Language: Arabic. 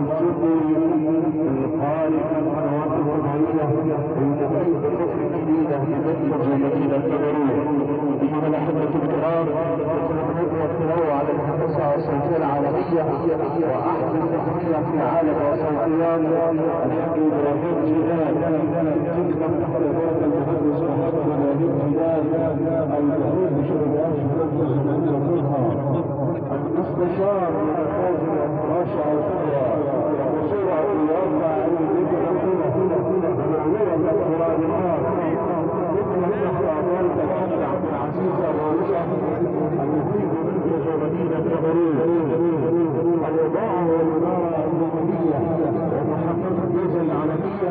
السري القارئ القنوات الفضائية المتابعين بالقسم الجديدة لمنهج مدينة نبروه. أيها الأحبة الكرام، سنتمنى التنوع على الهندسة الصوتية العالمية وأحدث تقنية في عالم الصوتيات الحاج إبراهيم جلال. تقدم تحريرات المهندس محمد نبيل جلال المسؤول بشركات المهندس منير طلحة المستشار لنفاذ الرشا الكبرى وصورة الواقع الذكر معنوية الصراط تقدم تحريرات الحاج عبد العزيز الراشع المفيد منتج مدينة نبروه. الإضاءة والإنارة النظامية ومحطات الجيزة العالمية